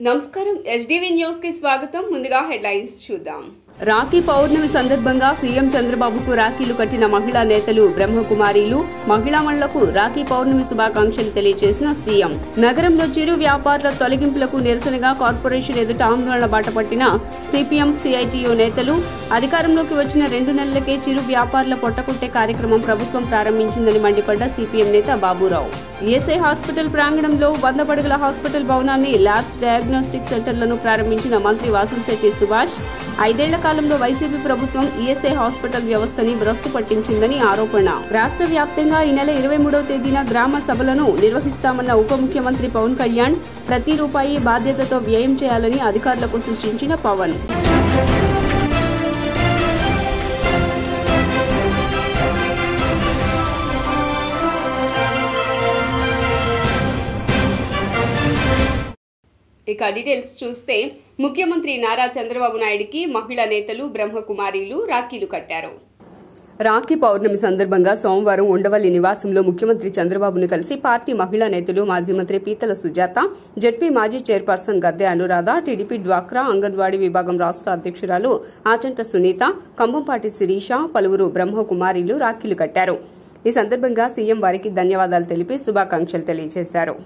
నమస్కారం SDV news కి స్వాగతం. ముందుగా హెడ్లైన్స్ చూద్దాం. రాఖీ పౌర్ణమి సందర్భంగా సీఎం చంద్రబాబుకు రాఖీలు కట్టిన మహిళా నేతలు బ్రహ్మకుమారీలు మహిళామణులకు రాఖీ పౌర్ణమి శుభాకాంక్షలు తెలియజేసిన సీఎం. నగరంలో చిరు వ్యాపారుల తొలగింపులకు నిరసనగా కార్పొరేషన్ ఎదుట ఆందోళన బాటపట్టిన సిపిఎం సిఐటియు నేతలు. అధికారంలోకి వచ్చిన 2 నెలలకే చిరు వ్యాపారుల పొట్టకుట్టే కార్యక్రమం ప్రభుత్వం ప్రారంభించిందని మండిపడ్డ సిపిఎం నేత బాబురావు. ఈఎస్ఐ హాస్పిటల్ ప్రాంగణంలో 100 పడకల హాస్పిటల్ భవనాన్ని, ల్యాబ్స్, డయాగ్నోస్టిక్ సెంటర్లను ప్రారంభించిన మంత్రి వాసంశెట్టి సుభాష్. 5 ఏళ్ల కాలంలో వైసీపీ ప్రభుత్వం ఈఎస్ఐ హాస్పిటల్ వ్యవస్థని భ్రష్టు పట్టించిందని ఆరోపణ. రాష్ట్ర వ్యాప్తంగా ఈ నెల 23వ తేదీన గ్రామ సభలను నిర్వహిస్తామన్న ఉప ముఖ్యమంత్రి పవన్ కళ్యాణ్. ప్రతి రూపాయి బాధ్యతతో వ్యయం చేయాలని అధికారులకు సూచించిన పవన్. ఇక డీటెయిల్స్ చూస్తే ముఖ్యమంత్రి నారా చంద్రబాబు నాయుడికి మహిళా నేతలు బ్రహ్మకుమారీలు రాఖీలు కట్టారు. రాఖీ పౌర్ణమి సందర్భంగా సోమవారం ఉండవల్లి నివాసంలో ముఖ్యమంత్రి చంద్రబాబును కలిసి పార్టీ మహిళా నేతలు మాజీ మంత్రి పీతల సుజాత, జెడ్పీ మాజీ చైర్పర్సన్ గద్దె అనురాధ, టీడీపీ డ్వాక్రా అంగన్వాడీ విభాగం రాష్ట్ర అధ్యక్షురాలు ఆచంట సునీత, కంభంపాటి శిరీష, పలువురు బ్రహ్మకుమారీలు రాఖీలు కట్టారు. ఈ సందర్భంగా సీఎం వారికి ధన్యవాదాలు తెలిపి శుభాకాంక్షలు తెలియజేశారు.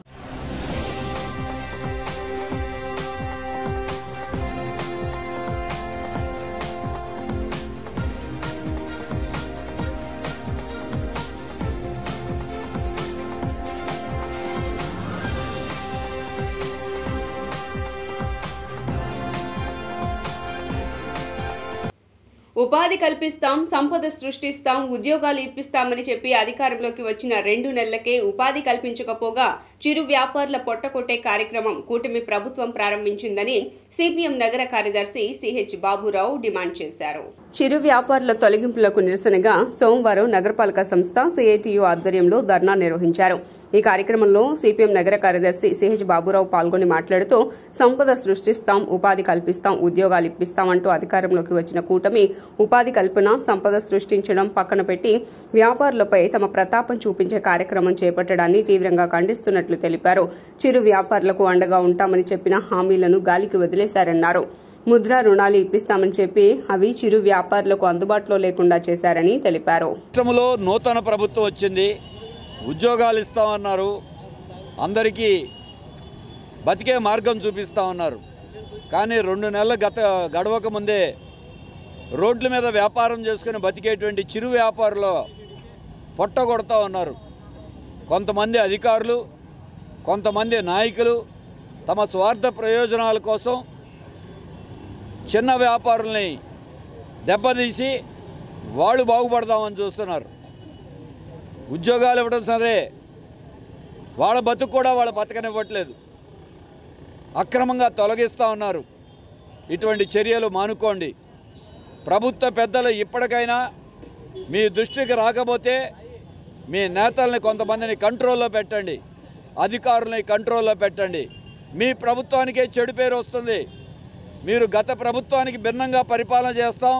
ఉపాధి కల్పిస్తాం, సంపద సృష్టిస్తాం, ఉద్యోగాలు ఇప్పిస్తామని చెప్పి అధికారంలోకి వచ్చిన 2 నెలలకే ఉపాధి కల్పించకపోగా చిరు వ్యాపారుల పొట్టకొట్టే కార్యక్రమం కూటమి ప్రభుత్వం ప్రారంభించిందని సిపిఎం నగర కార్యదర్శి సిహెచ్ బాబురావు డిమాండ్ చేశారు. చిరు వ్యాపారుల తొలగింపులకు నిరసనగా సోమవారం నగరపాలక సంస్థ సిఐటియు ఆధ్వర్యంలో ధర్నా నిర్వహించారు. ఈ కార్యక్రమంలో సిపిఎం నగర కార్యదర్శి సిహెచ్ బాబురావు పాల్గొని మాట్లాడుతూ సంపద సృష్టిస్తాం, ఉపాధి కల్పిస్తాం, ఉద్యోగాలు ఇప్పిస్తామంటూ అధికారంలోకి వచ్చిన కూటమి ఉపాధి కల్పన, సంపద సృష్టించడం పక్కన పెట్టి వ్యాపారులపై తమ ప్రతాపం చూపించే కార్యక్రమం చేపట్టడాన్ని తీవ్రంగా ఖండిస్తున్నట్లు తెలిపారు. చిరు వ్యాపారులకు అండగా ఉంటామని చెప్పిన హామీలను గాలికి వదిలేశారన్నారు. ముద్రా రుణాలు ఇప్పిస్తామని చెప్పి అవి చిరు వ్యాపారులకు అందుబాటులో లేకుండా చేశారని తెలిపారు. రాష్ట్రంలో నూతన ప్రభుత్వం వచ్చింది, ఉద్యోగాలు ఇస్తామన్నారు, అందరికీ బతికే మార్గం చూపిస్తామన్నారు. కానీ 2 నెలలు గడవక ముందే రోడ్ల మీద వ్యాపారం చేసుకుని బతికేటువంటి చిరు వ్యాపారులు పొట్టగొడతా ఉన్నారు. కొంతమంది అధికారులు, కొంతమంది నాయకులు తమ స్వార్థ ప్రయోజనాల కోసం చిన్న వ్యాపారుల్ని దెబ్బతీసి వాళ్ళు బాగుపడదామని చూస్తున్నారు. ఉద్యోగాలు ఇవ్వడం సరే, వాళ్ళ బతుకు కూడా వాళ్ళ బతకనివ్వట్లేదు, అక్రమంగా తొలగిస్తూ ఉన్నారు. ఇటువంటి చర్యలు మానుకోండి. ప్రభుత్వ పెద్దలు ఇప్పటికైనా మీ దృష్టికి రాకపోతే మీ నేతల్ని కొంతమందిని కంట్రోల్లో పెట్టండి, అధికారులని కంట్రోల్లో పెట్టండి. మీ ప్రభుత్వానికే చెడు పేరు వస్తుంది. మీరు గత ప్రభుత్వానికి భిన్నంగా పరిపాలన చేస్తాం,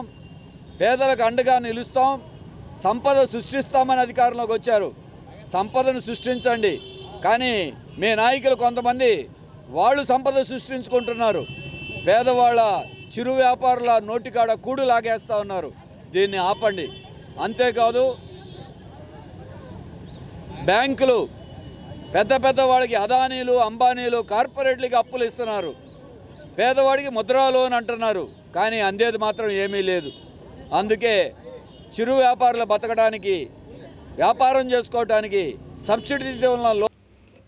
పేదలకు అండగా నిలుస్తాం, సంపద సృష్టిస్తామని అధికారంలోకి వచ్చారు. సంపదను సృష్టించండి, కానీ మీ నాయకులు కొంతమంది వాళ్ళు సంపద సృష్టించుకుంటున్నారు. పేదవాళ్ళ చిరు వ్యాపారుల నోటికాడ కూడు లాగేస్తూ ఉన్నారు. దీన్ని ఆపండి. అంతేకాదు, బ్యాంకులు పెద్ద వాళ్ళకి అదానీలు, అంబానీలు, కార్పొరేట్లకి అప్పులు ఇస్తున్నారు. పేదవాడికి ముద్రా లోన్ అంటున్నారు, కానీ అందేది మాత్రం ఏమీ లేదు. అందుకే చిరు వ్యాపారులు బతకడానికి, వ్యాపారం చేసుకోవడానికి సబ్సిడీతో ఉన్న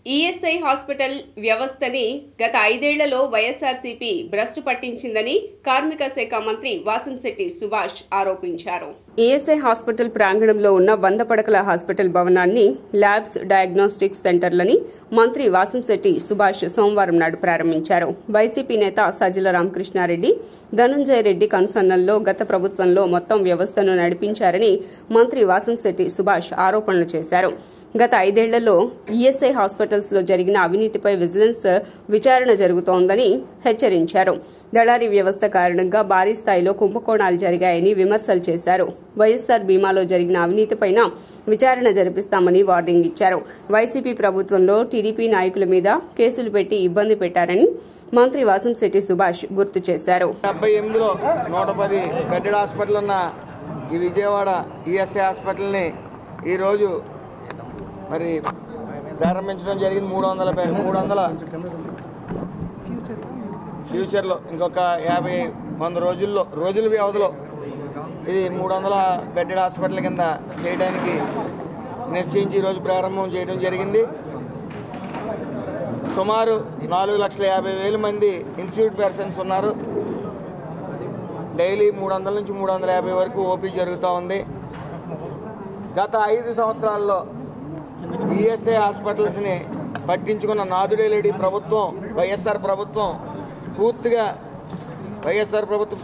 ఈఎస్ఐ హాస్పిటల్ వ్యవస్థని గత 5 ఏళ్లలో వైఎస్ఆర్సీపీ భ్రష్టు పట్టించిందని కార్మిక శాఖ మంత్రి వాసంశెట్టి సుభాష్ ఆరోపించారు. ఈఎస్ఐ హాస్పిటల్ ప్రాంగణంలో ఉన్న 100 పడకల హాస్పిటల్ భవనాన్ని, ల్యాబ్స్, డయాగ్నోస్టిక్ సెంటర్లని మంత్రి వాసంశెట్టి సుభాష్ సోమవారం నాడు ప్రారంభించారు. వైసీపీ నేత సజ్జల రామకృష్ణారెడ్డి, ధనుంజయ రెడ్డి కనుసన్నల్లో గత ప్రభుత్వంలో మొత్తం వ్యవస్థను నడిపించారని మంత్రి వాసంశెట్టి సుభాష్ ఆరోపణలు చేశారు. గత 5 ఏళ్లలో ఈఎస్ఐ హాస్పిటల్స్ లో జరిగిన అవినీతిపై విజిలెన్స్ విచారణ జరుగుతోందని హెచ్చరించారు. దళారీ వ్యవస్థ కారణంగా భారీ స్థాయిలో కుంభకోణాలు జరిగాయని విమర్శలు చేశారు. వైఎస్సార్ బీమాలో జరిగిన అవినీతిపైన విచారణ జరిపిస్తామని వార్నింగ్ ఇచ్చారు. వైసీపీ ప్రభుత్వంలో టీడీపీ నాయకుల మీద కేసులు పెట్టి ఇబ్బంది పెట్టారని, మంత్రి వాసంశెట్టి సుభాష్ గుర్తు చేశారు. 78లో 110 బెడ్డెడ్ హాస్పిటల్ ఉన్న ఈ విజయవాడ ఈఎస్ఐ హాస్పిటల్ని ఈరోజు మరి ప్రారంభించడం జరిగింది. 300 ఫ్యూచర్లో ఇంకొక 50-100 రోజుల వ్యవధిలో ఇది 300 బెడ్డెడ్ హాస్పిటల్ కింద చేయడానికి నిశ్చయించి ఈరోజు ప్రారంభం చేయడం జరిగింది. సుమారు 4,50,000 మంది ఇన్స్టిట్యూట్ పర్సన్స్ ఉన్నారు. డైలీ 300 నుంచి 350 వరకు ఓపీ జరుగుతూ ఉంది. గత 5 సంవత్సరాల్లో ఈఎస్ఐ హాస్పిటల్స్ని పట్టించుకున్న నాదుడే లేడి ప్రభుత్వం వైఎస్ఆర్ ప్రభుత్వం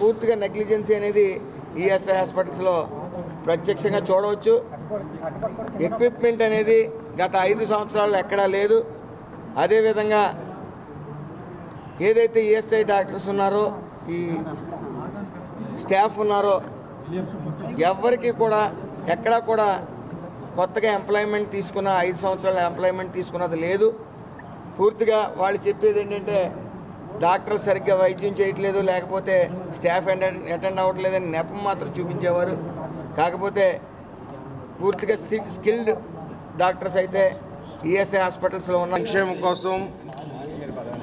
పూర్తిగా నెగ్లిజెన్సీ అనేది ఈఎస్ఐ హాస్పిటల్స్లో ప్రత్యక్షంగా చూడవచ్చు. ఎక్విప్మెంట్ అనేది గత 5 సంవత్సరాల్లో ఎక్కడా లేదు. అదేవిధంగా ఏదైతే ఈఎస్ఐ డాక్టర్స్ ఉన్నారో, ఈ స్టాఫ్ ఉన్నారో, ఎవరికి కూడా ఎక్కడా కూడా కొత్తగా ఎంప్లాయ్మెంట్ తీసుకున్న 5 సంవత్సరాల ఎంప్లాయ్మెంట్ తీసుకున్నది లేదు. పూర్తిగా వాళ్ళు చెప్పేది ఏంటంటే డాక్టర్ సరిగ్గా వైద్యం చేయట్లేదు, లేకపోతే స్టాఫ్ అటెండ్ అవ్వట్లేదని నెపం మాత్రం చూపించేవారు. కాకపోతే పూర్తిగా స్కిల్డ్ డాక్టర్స్ అయితే ఈఎస్ఐ హాస్పిటల్స్లో ఉన్న సంక్షేమం కోసం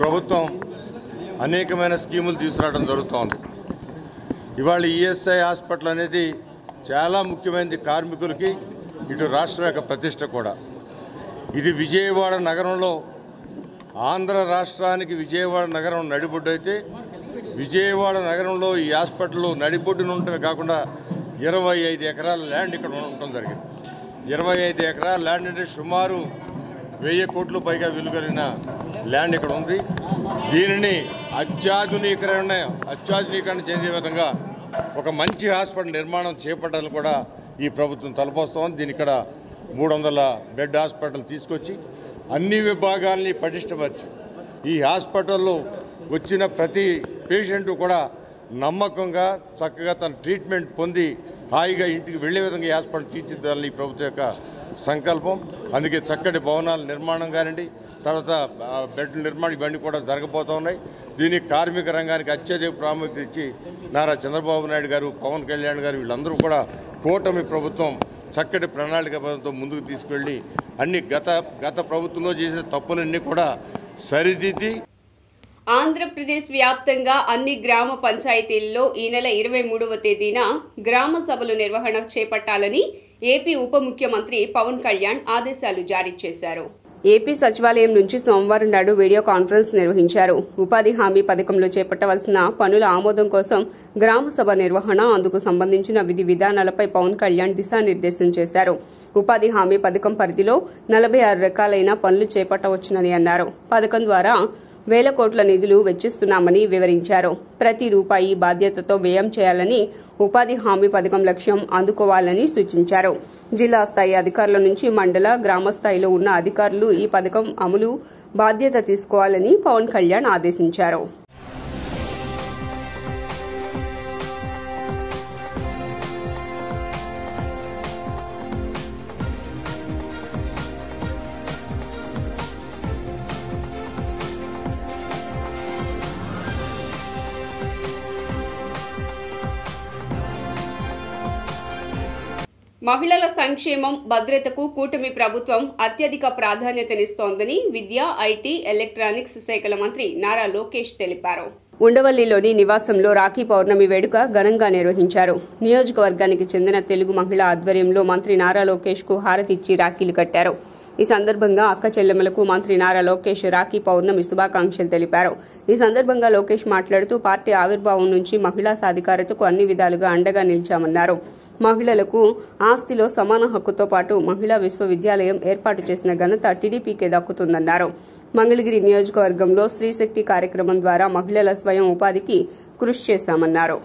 ప్రభుత్వం అనేకమైన స్కీములు తీసుకురావడం జరుగుతోంది. ఇవాళ ఈఎస్ఐ హాస్పిటల్ అనేది చాలా ముఖ్యమైనది కార్మికులకి, ఇటు రాష్ట్రం యొక్క ప్రతిష్ట కూడా. ఇది విజయవాడ నగరంలో, ఆంధ్ర రాష్ట్రానికి విజయవాడ నగరం నడిబొడ్డు అయితే, విజయవాడ నగరంలో ఈ హాస్పిటల్ నడిబొడ్డున ఉండటమే కాకుండా 25 ఎకరాల ల్యాండ్ ఇక్కడ ఉండటం జరిగింది. 25 ఎకరాల ల్యాండ్ అంటే సుమారు 1000 కోట్ల పైగా విలువైన ల్యాండ్ ఇక్కడ ఉంది. దీనిని అత్యాధునీకరణ చేసే విధంగా ఒక మంచి హాస్పిటల్ నిర్మాణం చేపట్టాలని కూడా ఈ ప్రభుత్వం తలపోస్తామని, దీని ఇక్కడ 300 బెడ్ హాస్పిటల్ తీసుకొచ్చి అన్ని విభాగాల్ని పటిష్టపరిచి ఈ హాస్పిటల్లో వచ్చిన ప్రతి పేషెంట్ కూడా నమ్మకంగా చక్కగా తన ట్రీట్మెంట్ పొంది హాయిగా ఇంటికి వెళ్లే విధంగా ఈ హాస్పిటల్ తీర్చిదిద్దాలని ఈ ప్రభుత్వం యొక్క సంకల్పం. అందుకే చక్కటి భవనాల నిర్మాణం కానివ్వండి, తర్వాత బెడ్ నిర్మాణం ఇవన్నీ కూడా జరగబోతూ ఉన్నాయి. దీనికి కార్మిక రంగానికి అత్యధిక ప్రాముఖ్యత ఇచ్చి నారా చంద్రబాబు నాయుడు గారు, పవన్ కళ్యాణ్ గారు వీళ్ళందరూ కూడా కూటమి ప్రభుత్వం చక్కటి ప్రణాళికతో ముందుకు తీసుకెళ్ళి అన్ని గత ప్రభుత్వంలో చేసిన తప్పులన్నీ కూడా సరిదిద్ది ఆంధ్రప్రదేశ్ వ్యాప్తంగా అన్ని గ్రామ పంచాయతీల్లో ఈ నెల 23వ తేదీన గ్రామ సభలు నిర్వహణ చేపట్టాలని ఏపీ ఉప ముఖ్యమంత్రి పవన్ కళ్యాణ్ ఆదేశాలు జారీ చేశారు. ఏపీ సచివాలయం నుంచి సోమవారం నాడు వీడియో కాన్ఫరెన్స్ నిర్వహించారు. ఉపాధి హామీ పథకంలో చేపట్టవలసిన పనుల ఆమోదం కోసం గ్రామ సభ నిర్వహణ, అందుకు సంబంధించిన విధి విధానాలపై పవన్ కళ్యాణ్ దిశానిర్దేశం చేశారు. ఉపాధి హామీ పథకం పరిధిలో 46 రకాలైన పనులు చేపట్టవచ్చునని అన్నారు. పథకం ద్వారా 1,000 కోట్ల నిధులు వెచ్చిస్తున్నామని వివరించారు. ప్రతి రూపాయి బాధ్యతతో వ్యయం చేయాలని, ఉపాధి హామీ పథకం లక్ష్యం అందుకోవాలని సూచించారు. జిల్లా స్థాయి అధికారుల నుంచి మండల, గ్రామ స్థాయిలో ఉన్న అధికారులు ఈ పథకం అమలు బాధ్యత తీసుకోవాలని పవన్ కళ్యాణ్ ఆదేశించారు. మహిళల సంక్షేమం, భద్రతకు కూటమి ప్రభుత్వం అత్యధిక ప్రాధాన్యతనిస్తోందని విద్య, ఐటీ, ఎలక్ట్రానిక్స్ శాఖల మంత్రి నారా లోకేష్ తెలిపారు. ఉండవల్లిలోని నివాసంలో రాఖీ పౌర్ణమి వేడుక ఘనంగా నిర్వహించారు. నియోజకవర్గానికి చెందిన తెలుగు మహిళ ఆధ్వర్యంలో మంత్రి నారా లోకేష్ కు హారతిచ్చి రాఖీలు కట్టారు. ఈ సందర్భంగా అక్క చెల్లెమ్మలకు మంత్రి నారా లోకేష్ రాఖీ పౌర్ణమి శుభాకాంక్షలు తెలిపారు. ఈ సందర్భంగా లోకేష్ మాట్లాడుతూ పార్టీ ఆవిర్భావం నుంచి మహిళా సాధికారతకు అన్ని విధాలుగా అండగా నిలిచామన్నారు. మహిళలకు ఆస్తిలో సమాన హక్కుతో పాటు మహిళా విశ్వవిద్యాలయం ఏర్పాటు చేసిన ఘనత టీడీపీకే దక్కుతుందన్నారు. మంగళగిరి నియోజకవర్గంలో స్త్రీశక్తి కార్యక్రమం ద్వారా మహిళల స్వయం ఉపాధికి కృషి చేశామన్నారు.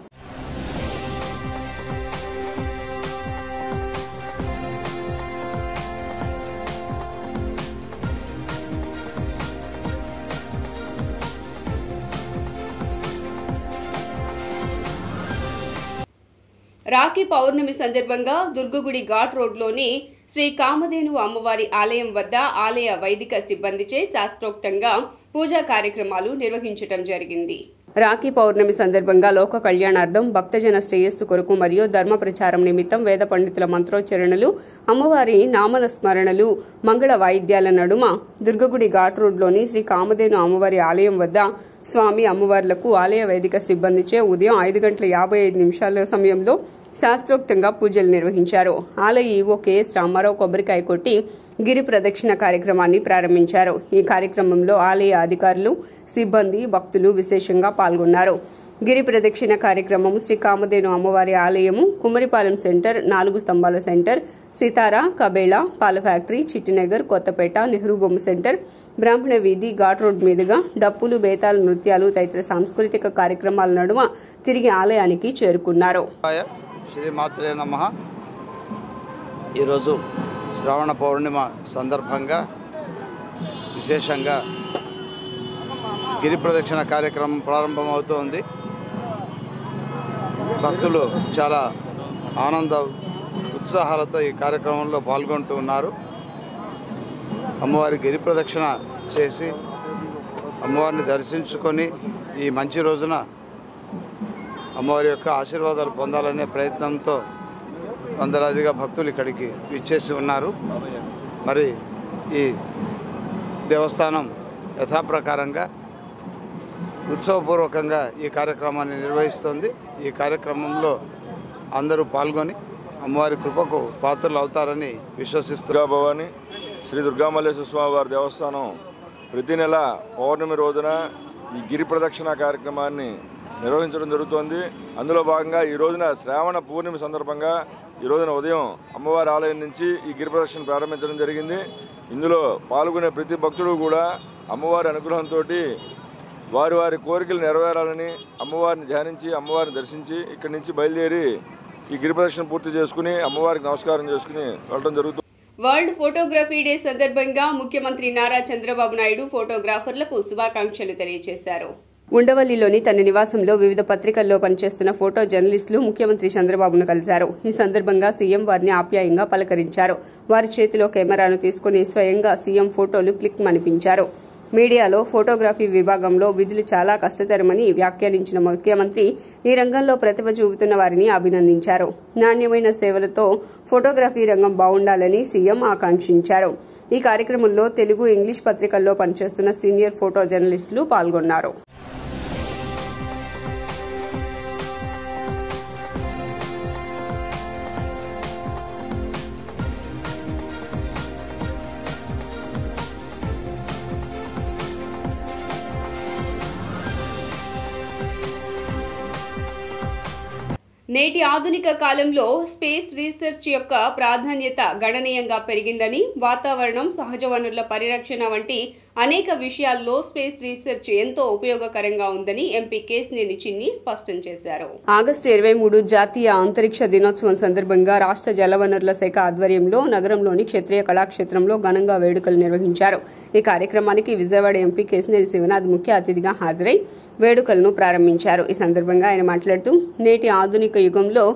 రాఖీ పౌర్ణమి సందర్భంగా దుర్గగుడి ఘాట్ రోడ్లోని శ్రీ కామధేను అమ్మవారి ఆలయం వద్ద ఆలయ వైదిక సిబ్బందిచే శాస్త్రోక్తంగా పూజా కార్యక్రమాలు నిర్వహించడం జరిగింది. రాఖీ పౌర్ణమి సందర్భంగా లోక కళ్యాణార్థం భక్తజన శ్రేయస్సు కొరకు మరియు ధర్మ ప్రచారం నిమిత్తం వేద పండితుల మంత్రోచ్చరణలు, అమ్మవారి నామల స్మరణలు, మంగళ వాయిద్యాల నడుమ దుర్గగుడి ఘాట్ రోడ్లోని శ్రీ కామధేను అమ్మవారి ఆలయం వద్ద స్వామి అమ్మవార్లకు ఆలయ వైదిక సిబ్బందిచే ఉదయం 5:55 సమయంలో శాస్త్రోక్తంగా పూజలు నిర్వహించారు. ఆలయ ఈవో కెఎస్ రామారావు కొబ్బరికాయ కొట్టి గిరి ప్రదక్షిణ కార్యక్రమాన్ని ప్రారంభించారు. ఈ కార్యక్రమంలో ఆలయ అధికారులు, సిబ్బంది, భక్తులు విశేషంగా పాల్గొన్నారు. గిరి ప్రదక్షిణ కార్యక్రమం శ్రీ కామధేను అమ్మవారి ఆలయము, కుమ్మరిపాలెం సెంటర్, 4 స్తంభాల సెంటర్, సితారా, కబేళా, పాల ఫ్యాక్టరీ, చిట్టినగర్, కొత్తపేట, నెహ్రూ బొమ్మ సెంటర్, బ్రాహ్మణ వీధి, ఘాట్ రోడ్ మీదుగా డప్పులు, బేతాలు, నృత్యాలు తదితర సాంస్కృతిక కార్యక్రమాల నడుమ తిరిగి ఆలయానికి చేరుకున్నారు. శ్రీమాత్రే నమః. ఈరోజు శ్రావణ పౌర్ణిమ సందర్భంగా విశేషంగా గిరి ప్రదక్షిణ కార్యక్రమం ప్రారంభమవుతోంది. భక్తులు చాలా ఆనంద ఉత్సాహాలతో ఈ కార్యక్రమంలో పాల్గొంటూ ఉన్నారు. అమ్మవారి గిరి ప్రదక్షిణ చేసి అమ్మవారిని దర్శించుకొని ఈ మంచి రోజున అమ్మవారి యొక్క ఆశీర్వాదాలు పొందాలనే ప్రయత్నంతో వందలాదిగా భక్తులు ఇక్కడికి విచ్చేసి ఉన్నారు. మరి ఈ దేవస్థానం యథాప్రకారంగా ఉత్సవపూర్వకంగా ఈ కార్యక్రమాన్ని నిర్వహిస్తోంది. ఈ కార్యక్రమంలో అందరూ పాల్గొని అమ్మవారి కృపకు పాత్రలు అవుతారని విశ్వసిస్తున్నారు. భవాని శ్రీ దుర్గామల్లేశ్వర స్వామి వారి దేవస్థానం ప్రతి నెల పౌర్ణమి రోజున ఈ గిరి ప్రదక్షిణ కార్యక్రమాన్ని నిర్వహించడం జరుగుతోంది. అందులో భాగంగా ఈ రోజున శ్రావణ పూర్ణిమ సందర్భంగా ఈ రోజున ఉదయం అమ్మవారి ఆలయం నుంచి ఈ గిరి ప్రదక్షిణ ప్రారంభించడం జరిగింది. ఇందులో పాల్గొనే ప్రతి భక్తుడు కూడా అమ్మవారి అనుగ్రహంతో వారి వారి కోరికలు నెరవేరాలని అమ్మవారిని ధ్యానించి అమ్మవారిని దర్శించి ఇక్కడి నుంచి బయలుదేరి ఈ గిరి ప్రదక్షిణ పూర్తి చేసుకుని అమ్మవారికి నమస్కారం చేసుకుని వెళ్ళడం జరుగుతుంది. వరల్డ్ ఫోటోగ్రఫీ డే సందర్భంగా ముఖ్యమంత్రి నారా చంద్రబాబు నాయుడు ఫోటోగ్రాఫర్లకు శుభాకాంక్షలు తెలియజేశారు. ఉండవల్లిలోని తన నివాసంలో వివిధ పత్రికల్లో పనిచేస్తున్న ఫోటో జర్నలిస్టులు ముఖ్యమంత్రి చంద్రబాబును కలిశారు. ఈ సందర్భంగా సీఎం వారిని ఆప్యాయంగా పలకరించారు. వారి చేతిలో కెమెరాను తీసుకుని స్వయంగా సీఎం ఫోటోలు క్లిక్ మనిపించారు. మీడియాలో ఫోటోగ్రఫీ విభాగంలో విధులు చాలా కష్టతరమని వ్యాఖ్యానించిన ముఖ్యమంత్రి ఈ రంగంలో ప్రతిభ చూపుతున్న వారిని అభినందించారు. నాణ్యమైన సేవలతో ఫోటోగ్రఫీ రంగం బాగుండాలని సీఎం ఆకాంక్షించారు. ఈ కార్యక్రమంలో తెలుగు, ఇంగ్లీష్ పత్రికల్లో పనిచేస్తున్న సీనియర్ ఫోటో జర్నలిస్టులు పాల్గొన్నారు. నేటి ఆధునిక కాలంలో స్పేస్ రీసెర్చ్ యొక్క ప్రాధాన్యత గణనీయంగా పెరిగిందని, వాతావరణం, సహజ వనరుల పరిరక్షణ వంటి అనేక విషయాల్లో స్పేస్ రీసెర్చ్ ఎంతో ఉపయోగకరంగా ఉందని ఎంపీ కేశినేని చిన్ని స్పష్టం చేశారు. ఆగస్టు 23 జాతీయ అంతరిక్ష దినోత్సవం సందర్భంగా రాష్ట్ర జలవనరుల శాఖ ఆధ్వర్యంలో నగరంలోని క్షత్రియ కళాక్షేత్రంలో ఘనంగా వేడుకలు నిర్వహించారు. ఈ కార్యక్రమానికి విజయవాడ ఎంపీ కేశినేని శివనాథ్ ముఖ్య అతిథిగా హాజరై వేడుకలను ప్రారంభించారు. ఈ సందర్భంగా ఆయన మాట్లాడుతూ నేటి ఆధునిక యుగంలో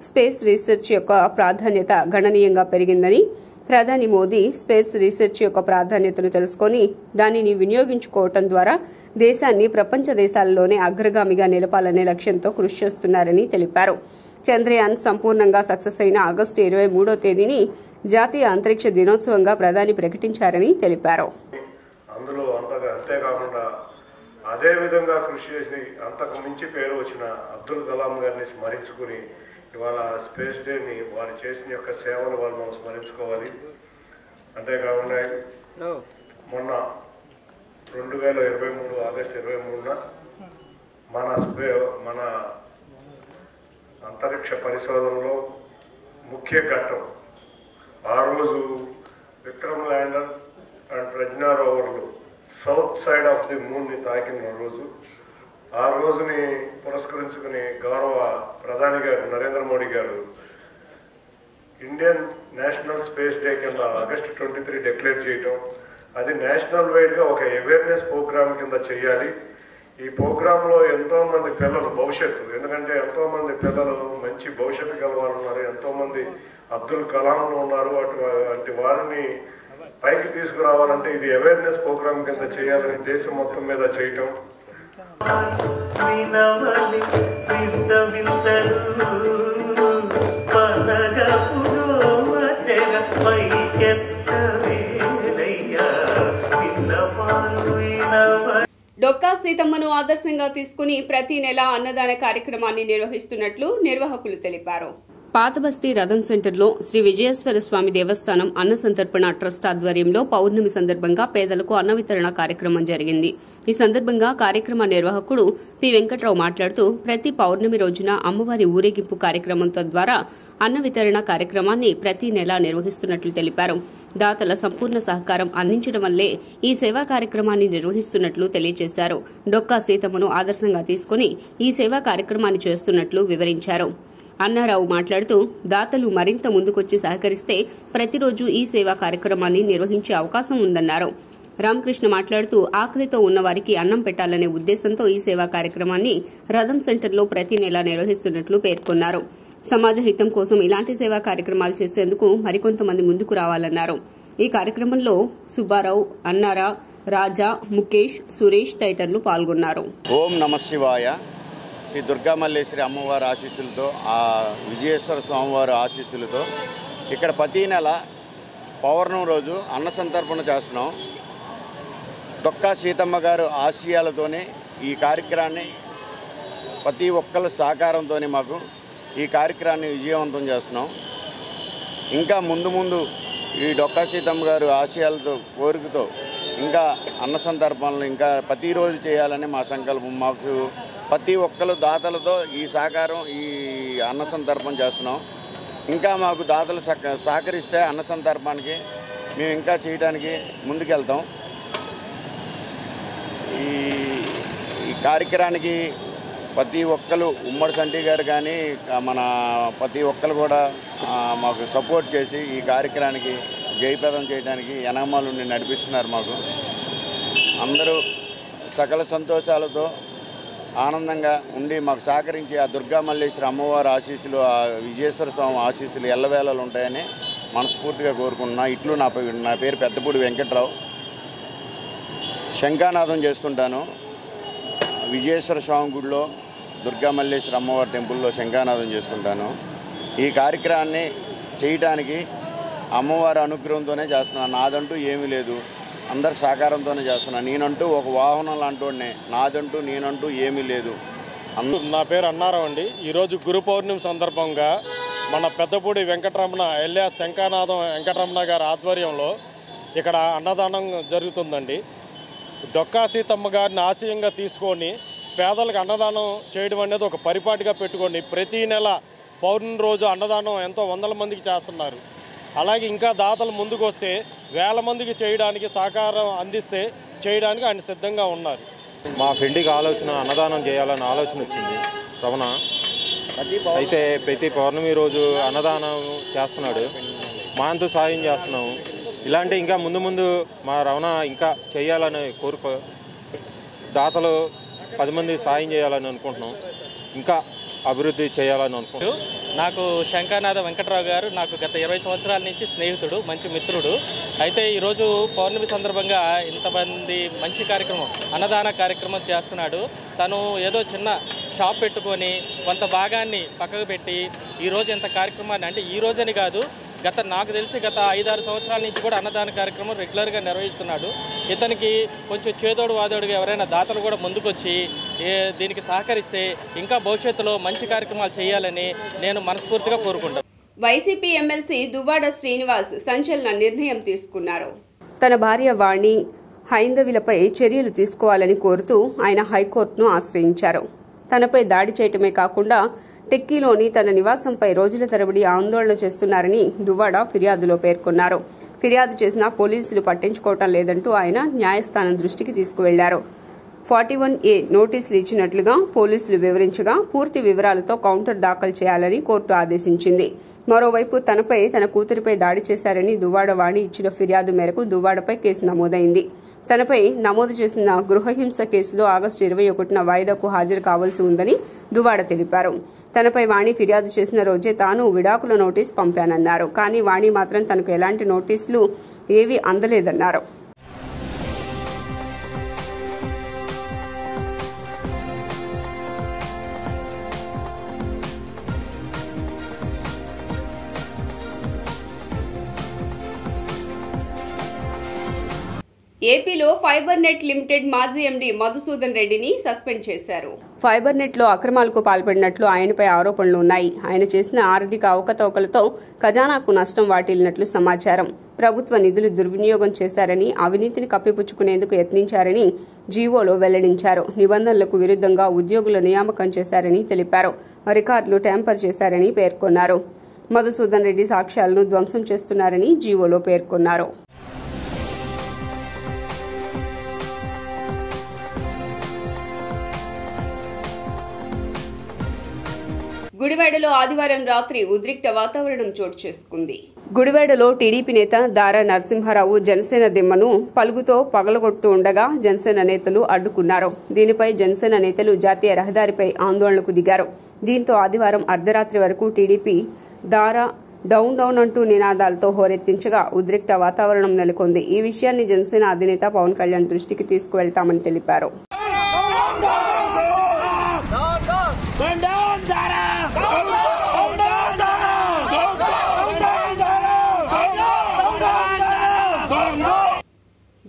స్పేస్ రీసెర్చ్ యొక్క ప్రాధాన్యత గణనీయంగా పెరిగిందని, ప్రధాని మోదీ స్పేస్ రీసెర్చ్ యొక్క ప్రాధాన్యతను తెలుసుకుని దానిని వినియోగించుకోవడం ద్వారా దేశాన్ని ప్రపంచ దేశాలలోనే అగ్రగామిగా నిలపాలనే లక్ష్యంతో కృషి చేస్తున్నారని తెలిపారు. చంద్రయాన్ సంపూర్ణంగా సక్సెస్ అయిన ఆగస్టు 23వ తేదీని జాతీయ అంతరిక్ష దినోత్సవంగా ప్రధాని ప్రకటించారని తెలిపారు. అదే విధంగా కృషి చేసి అంతకు మించి పేరు వచ్చిన అబ్దుల్ కలాం గారిని స్మరించుకుని ఇవాళ స్పేస్ డేని వారు చేసిన యొక్క సేవలు వాళ్ళు మనం స్మరించుకోవాలి. అంతేకాకుండా మొన్న 2023 ఆగస్టు 23న మన అంతరిక్ష పరిశోధనలో ముఖ్య ఘట్టం. ఆ రోజు విక్రమ్ ల్యాండర్ అండ్ ప్రజ్ఞా రోవర్లు సౌత్ సైడ్ ఆఫ్ ది మూన్ని తాకిన రోజు. ఆ రోజుని పురస్కరించుకుని గౌరవ ప్రధాని గారు నరేంద్ర మోడీ గారు ఇండియన్ నేషనల్ స్పేస్ డే కింద ఆగస్టు 23 డిక్లేర్ చేయటం, అది నేషనల్ వైడ్గా ఒక అవేర్నెస్ ప్రోగ్రామ్ కింద చేయాలి. ఈ ప్రోగ్రాంలో ఎంతోమంది పిల్లలు భవిష్యత్తు, ఎందుకంటే ఎంతోమంది పిల్లలు మంచి భవిష్యత్తు గల వాళ్ళు ఉన్నారు, ఎంతోమంది అబ్దుల్ కలాంలో ఉన్నారు. అటు వారిని పైకి తీసుకురావాలంటే ఇది అవేర్నెస్ ప్రోగ్రామ్ కింద చేయాలని దేశం మొత్తం మీద చేయటం. డొక్కా సీతమ్మను ఆదర్శంగా తీసుకుని ప్రతి నెల అన్నదాన కార్యక్రమాన్ని నిర్వహిస్తున్నట్లు నిర్వాహకులు తెలిపారు. పాతబస్తీ రథం సెంటర్లో శ్రీ విజయేశ్వర స్వామి దేవస్థానం అన్న సంతర్పణ ట్రస్ట్ ఆధ్వర్యంలో పౌర్ణమి సందర్భంగా పేదలకు అన్న వితరణ కార్యక్రమం జరిగింది. ఈ సందర్భంగా కార్యక్రమ నిర్వాహకుడు పి వెంకట్రావు మాట్లాడుతూ ప్రతి పౌర్ణమి రోజున అమ్మవారి ఊరేగింపు కార్యక్రమంతో ద్వారా అన్న వితరణ కార్యక్రమాన్ని ప్రతి నెలా నిర్వహిస్తున్నట్లు తెలిపారు. దాతల సంపూర్ణ సహకారం అందించడం వల్లే ఈ సేవా కార్యక్రమాన్ని నిర్వహిస్తున్నట్లు తెలియజేశారు. డొక్కా సీతమ్మను ఆదర్శంగా తీసుకుని ఈ సేవా కార్యక్రమాన్ని చేస్తున్నట్లు వివరించారు. అన్నారావు మాట్లాడుతూ దాతలు మరింత ముందుకొచ్చి సహకరిస్తే ప్రతిరోజు ఈ సేవా కార్యక్రమాన్ని నిర్వహించే అవకాశం ఉందన్నారు. రామకృష్ణ మాట్లాడుతూ ఆకలితో ఉన్నవారికి అన్నం పెట్టాలనే ఉద్దేశంతో ఈ సేవా కార్యక్రమాన్ని రథం సెంటర్లో ప్రతి నెలా నిర్వహిస్తున్నట్లు పేర్కొన్నారు. సమాజ హితం కోసం ఇలాంటి సేవా కార్యక్రమాలు చేసేందుకు మరికొంతమంది ముందుకు రావాలన్నారు. ఈ కార్యక్రమంలో సుబ్బారావు, అన్నారా, రాజా, ముఖేష్, సురేష్ తదితరులు పాల్గొన్నారు. ఓం నమః శివాయ. శ్రీ దుర్గామల్లేశ్వరి అమ్మవారి ఆశీస్సులతో, ఆ విజయేశ్వర స్వామివారి ఆశీస్సులతో ఇక్కడ ప్రతి నెల పౌర్ణమి రోజు అన్న సంతర్పణ చేస్తున్నాం. డొక్కా సీతమ్మ గారు ఆశయాలతోనే ఈ కార్యక్రమాన్ని ప్రతి ఒక్కరి సహకారంతో మాకు ఈ కార్యక్రమాన్ని విజయవంతం చేస్తున్నాం. ఇంకా ముందు ఈ డొక్కా సీతమ్మ గారు ఆశయాలతో కోరికతో ఇంకా అన్న సంతర్పణలు ఇంకా ప్రతిరోజు చేయాలని మా సంకల్పం. మాకు ప్రతి ఒక్కరు దాతలతో ఈ సహకారం ఈ అన్న సంతర్పణ చేస్తున్నాం. ఇంకా మాకు దాతలు సహకరిస్తే అన్న సంతర్పణకి మేము ఇంకా చేయడానికి ముందుకెళ్తాం. ఈ కార్యక్రమానికి ప్రతి ఒక్కరు ఉమ్మడి సంటి గారు కానీ మన ప్రతి ఒక్కరు కూడా మాకు సపోర్ట్ చేసి ఈ కార్యక్రమానికి జయప్రదం చేయడానికి ఎనమాలు నడిపిస్తున్నారు. మాకు అందరూ సకల సంతోషాలతో ఆనందంగా ఉండి మాకు సహకరించి ఆ దుర్గామల్లేశ్వరి అమ్మవారి ఆశీస్సులు, ఆ విజయేశ్వర స్వామి ఆశీస్సులు ఎల్లవేళలు ఉంటాయని మనస్ఫూర్తిగా కోరుకుంటున్నా. ఇట్లు నా పేరు పెద్దపూడి వెంకట్రావు. శంఖానాదం చేస్తుంటాను. విజయేశ్వర స్వామి గుడిలో దుర్గామల్లేశ్వరి అమ్మవారి టెంపుల్లో శంఖానాదం చేస్తుంటాను. ఈ కార్యక్రమాన్ని చేయడానికి అమ్మవారి అనుగ్రహంతోనే చేస్తున్నాను. నాదంటూ ఏమీ లేదు, అందరి సహకారంతోనే చేస్తున్నాను. నేనంటూ ఒక వాహనం లాంటి నాదంటూ నేనంటూ ఏమీ లేదు. నా పేరు అన్నారావు అండి. ఈరోజు గురు పౌర్ణమి సందర్భంగా మన పెద్దపూడి వెంకటరమణ ఎల్ఎస్ శంఖానాదం వెంకటరమణ గారి ఆధ్వర్యంలో ఇక్కడ అన్నదానం జరుగుతుందండి. డొక్కా సీతమ్మ గారిని ఆశయంగా తీసుకొని పేదలకు అన్నదానం చేయడం అనేది ఒక పరిపాటిగా పెట్టుకొని ప్రతి నెల పౌర్ణమి రోజు అన్నదానం ఎంతో వందల మందికి చేస్తున్నారు. అలాగే ఇంకా దాతలు ముందుకు వస్తే వేల మందికి చేయడానికి సహకారం అందిస్తే చేయడానికి ఆయన సిద్ధంగా ఉన్నారు. మా ఫ్రెండ్కి ఆలోచన అన్నదానం చేయాలన్న ఆలోచన వచ్చింది రమణ. అయితే ప్రతి పౌర్ణమి రోజు అన్నదానం చేస్తున్నాడు. మా అంతా సాయం చేస్తున్నాము. ఇలాంటి ఇంకా ముందు మా రమణ ఇంకా చేయాలని కోరుకో, దాతలు 10 మంది సాయం చేయాలని అనుకుంటున్నాం. ఇంకా అభివృద్ధి చేయాలని అనుకుంటున్నాం. నాకు శంఖానాథ వెంకట్రావు గారు నాకు గత 20 సంవత్సరాల నుంచి స్నేహితుడు, మంచి మిత్రుడు. అయితే ఈరోజు పౌర్ణమి సందర్భంగా ఇంతమంది మంచి కార్యక్రమం, అన్నదాన కార్యక్రమం చేస్తున్నాడు. తను ఏదో చిన్న షాప్ పెట్టుకొని కొంత భాగాన్ని పక్కకు పెట్టి ఈరోజు ఇంత కార్యక్రమాన్ని, అంటే ఈ రోజని కాదు, నాకు తెలిసి గత 5-6 సంవత్సరాల నుంచి కూడా అన్నదాన కార్యక్రమం రెగ్యులర్గా నిర్వహిస్తున్నాడు. ఇతనికి కొంచెం చేదోడు వాదోడుగా ఎవరైనా దాతలు కూడా ముందుకొచ్చి దీనికి సహకరిస్తే ఇంకా భవిష్యత్తులో మంచి కార్యక్రమాలు చేయాలని నేను మనస్ఫూర్తిగా కోరుకుంటాను. వైసీపీ ఎమ్మెల్సీ దువ్వాడ శ్రీనివాస్ సంచలన నిర్ణయం తీసుకున్నారు. తన భార్య వాణి హైందవులపై చర్యలు తీసుకోవాలని కోరుతూ ఆయన హైకోర్టును ఆశ్రయించారు. తనపై దాడి చేయటమే కాకుండా టెక్కీలోని తన నివాసంపై రోజుల తరబడి ఆందోళన చేస్తున్నారని దువ్వాడ ఫిర్యాదులో పేర్కొన్నారు. ఫిర్యాదు చేసినా పోలీసులు పట్టించుకోవటం లేదంటూ ఆయన న్యాయస్థానం దృష్టికి తీసుకువెళ్లారు. 41A నోటీసులు ఇచ్చినట్లుగా పోలీసులు వివరించగా పూర్తి వివరాలతో కౌంటర్ దాఖలు చేయాలని కోర్టు ఆదేశించింది. మరోవైపు తనపై తన కూతురిపై దాడి చేశారని దువ్వాడ వాణి ఇచ్చిన ఫిర్యాదు మేరకు దువ్వాడపై కేసు నమోదైంది. తనపై నమోదు చేసిన గృహహింస కేసులో ఆగస్టు 21న వాయిదాకు హాజరు కావాల్సి ఉందని దువ్వాడ తెలిపారు. తనపై వాణి ఫిర్యాదు చేసిన రోజే తాను విడాకుల నోటీస్ పంపానన్నారు. కానీ వాణి మాత్రం తనకు ఎలాంటి నోటీసులు ఏవీ అందలేదన్నారు. ఏపీలో ఫైబర్ నెట్ లిమిటెడ్ మాజీ ఎండీ మధుసూదన్ రెడ్డిని సస్పెండ్ చేశారు. ఫైబర్ నెట్ లో అక్రమాలకు పాల్పడినట్లు ఆయనపై ఆరోపణలు ఉన్నాయి. ఆయన చేసిన ఆర్థిక అవకతవకలతో ఖజానాకు నష్టం వాటిల్లినట్లు సమాచారం. ప్రభుత్వ నిధులు దుర్వినియోగం చేశారని, అవినీతిని కప్పిపుచ్చుకునేందుకు యత్నించారని జీవోలో వెల్లడించారు. నిబంధనలకు విరుద్ధంగా ఉద్యోగుల నియామకం చేశారని తెలిపారు. రికార్డులు ట్యాంపర్ చేశారని పేర్కొన్నారు. మధుసూదన్ రెడ్డి సాక్ష్యాలను ధ్వంసం చేస్తున్నారని జీవోలో పేర్కొన్నారు. గుడివాడలో ఆదివారం రాత్రి ఉద్రిక్త వాతావరణం చోటు చేసుకుంది. గుడివాడలో టీడీపీ నేత దారా నరసింహారావు జనసేన దిమ్మను పలుగుతో పగలగొడుతూ ఉండగా జనసేన నేతలు అడ్డుకున్నారు. దీనిపై జనసేన నేతలు జాతీయ రహదారిపై ఆందోళనకు దిగారు. దీంతో ఆదివారం అర్ధరాత్రి వరకు టీడీపీ దారా డౌన్ డౌన్ అంటూ నినాదాలతో హోరెత్తించగా ఉద్రిక్త వాతావరణం నెలకొంది. ఈ విషయాన్ని జనసేన అధినేత పవన్ కళ్యాణ్ దృష్టికి తీసుకువెళ్తామని తెలిపారు.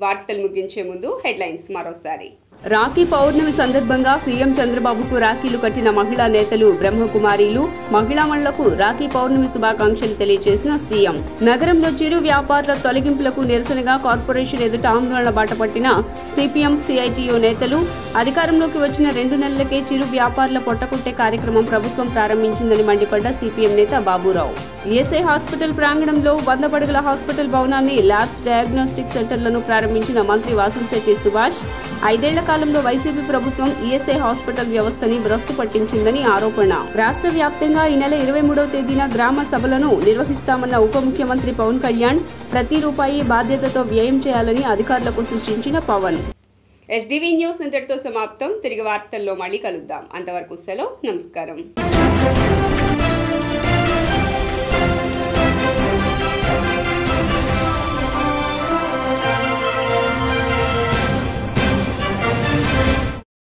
వార్తలు ముగించే ముందు హెడ్లైన్స్ మరోసారి. రాఖీ పౌర్ణమి సందర్భంగా సీఎం చంద్రబాబుకు రాఖీలు కట్టిన మహిళా నేతలు బ్రహ్మకుమారీలు, మహిళామణులకు రాఖీ పౌర్ణమి శుభాకాంక్షలు తెలియజేసిన సీఎం. నగరంలో చిరు వ్యాపారుల తొలగింపులకు నిరసనగా కార్పొరేషన్ ఎదుట ఆందోళన బాటపట్టిన సిపిఎం సిఐటియు నేతలు. అధికారంలోకి వచ్చిన 2 నెలలకే చిరు వ్యాపారుల పొట్టకొట్టే కార్యక్రమం ప్రభుత్వం ప్రారంభించిందని మండిపడ్డ సిపిఎం నేత బాబురావు. ఈఎస్ఐ హాస్పిటల్ ప్రాంగణంలో 100 పడకల హాస్పిటల్ భవనాన్ని, ల్యాబ్స్, డయాగ్నోస్టిక్ సెంటర్లను ప్రారంభించిన మంత్రి వాసంశెట్టి సుభాష్. 5 ఏళ్ల కాలంలో వైసీపీ ప్రభుత్వం ఈఎస్ఐ హాస్పిటల్ వ్యవస్థని భ్రష్టు పట్టించిందని ఆరోపణ. రాష్ట్ర వ్యాప్తంగా ఈ నెల 23వ తేదీన గ్రామ సభలను నిర్వహిస్తామన్న ఉప ముఖ్యమంత్రి పవన్ కళ్యాణ్ ప్రతి రూపాయి బాధ్యతతో వ్యయం చేయాలని అధికారులకు సూచించిన పవన్. ఎస్డీవీ న్యూస్ ఇంతటితో సమాప్తం. తిరిగి వార్తల్లో మళ్ళీ కలుద్దాం. అంతవరకు సెలవు. నమస్కారం.